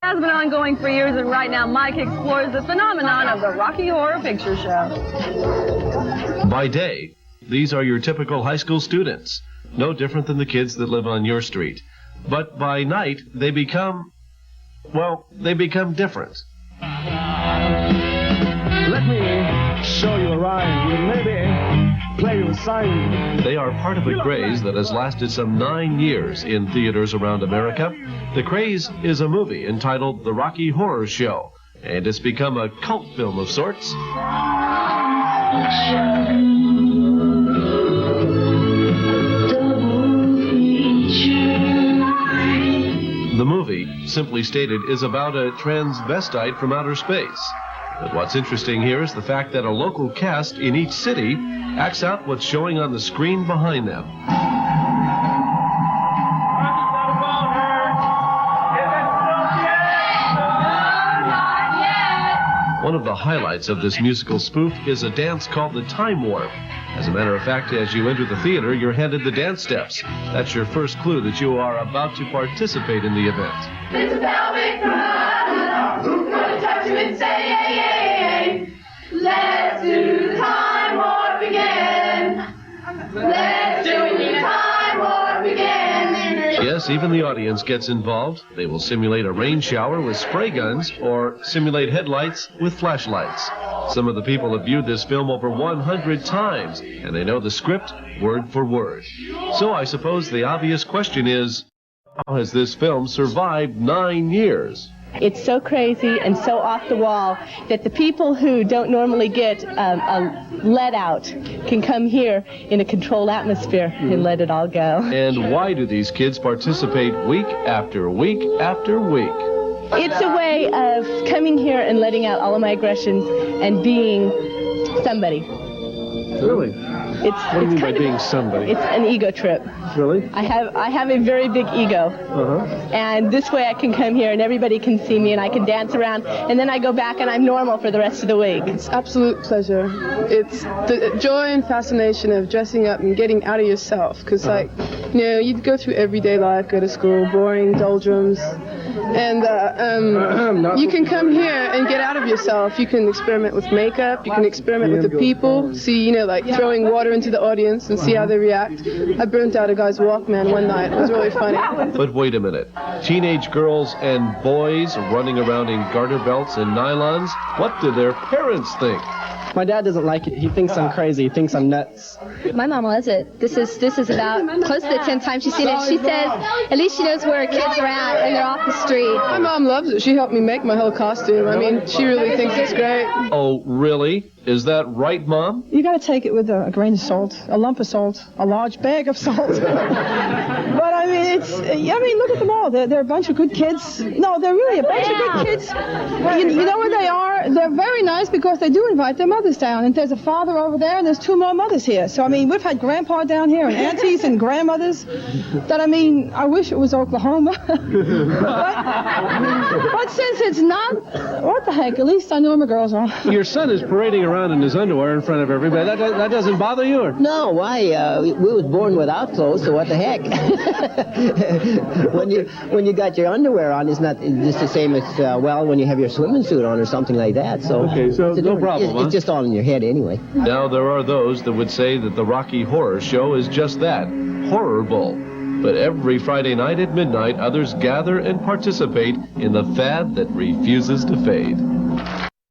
Has been ongoing for years, and right now Mike explores the phenomenon of the Rocky Horror Picture Show. By day, these are your typical high school students, no different than the kids that live on your street. But by night, they become different. Let me show you a rhyme. Maybe play you a sign. They are part of a craze that has lasted some 9 years in theaters around America. The craze is a movie entitled The Rocky Horror Show, and it's become a cult film of sorts. The movie, simply stated, is about a transvestite from outer space. But what's interesting here is the fact that a local cast in each city acts out what's showing on the screen behind them. One of the highlights of this musical spoof is a dance called the Time Warp. As a matter of fact, as you enter the theater, you're handed the dance steps. That's your first clue that you are about to participate in the event. It's a pelvic thrust. Who's gonna touch you and say, hey, hey, hey. Let's do the time warp again. Let's do the time warp again. Yes, even the audience gets involved. They will simulate a rain shower with spray guns or simulate headlights with flashlights. Some of the people have viewed this film over 100 times, and they know the script word for word. So I suppose the obvious question is, how has this film survived 9 years? It's so crazy and so off the wall that the people who don't normally get let out can come here in a controlled atmosphere and let it all go. And why do these kids participate week after week after week? It's a way of coming here and letting out all of my aggressions and being somebody. Really? What do you mean by being somebody? It's an ego trip. Really? I have a very big ego. And this way I can come here and everybody can see me and I can dance around and then I go back and I'm normal for the rest of the week. It's absolute pleasure. It's the joy and fascination of dressing up and getting out of yourself. Because, you go through everyday life, go to school, boring, doldrums. And you can come here and get out of yourself. You can experiment with makeup. You can experiment with the people. See, like throwing water into the audience and see how they react. I burnt out a guy's Walkman one night. It was really funny. But wait a minute. Teenage girls and boys running around in garter belts and nylons? What do their parents think? My dad doesn't like it. He thinks I'm crazy. He thinks I'm nuts. My mom loves it. This is about close to the 10th time she's seen it. She says at least she knows where her kids are at and they're off the street. My mom loves it. She helped me make my whole costume. I mean, she really thinks it's great. Oh, really? Is that right, Mom? You got to take it with a grain of salt, a lump of salt, a large bag of salt. But I mean, look at them all. They're a bunch of good kids. No, they're really a bunch of good kids. You know where they are? They're very nice because they do invite their mothers down. And there's a father over there, and there's 2 more mothers here. So, I mean, we've had grandpa down here and aunties and grandmothers. That, I wish it was Oklahoma. but since it's not, what the heck? At least I know where my girls are. Your son is parading around in his underwear in front of everybody. That doesn't bother you? Or? No, why? We was born without clothes, so what the heck? when you got your underwear on, it's not just the same as, when you have your swimming suit on or something like that. So, okay, so no problem, It's just all in your head anyway. Now, there are those that would say that the Rocky Horror Show is just that, horrible. But every Friday night at midnight, others gather and participate in the fad that refuses to fade.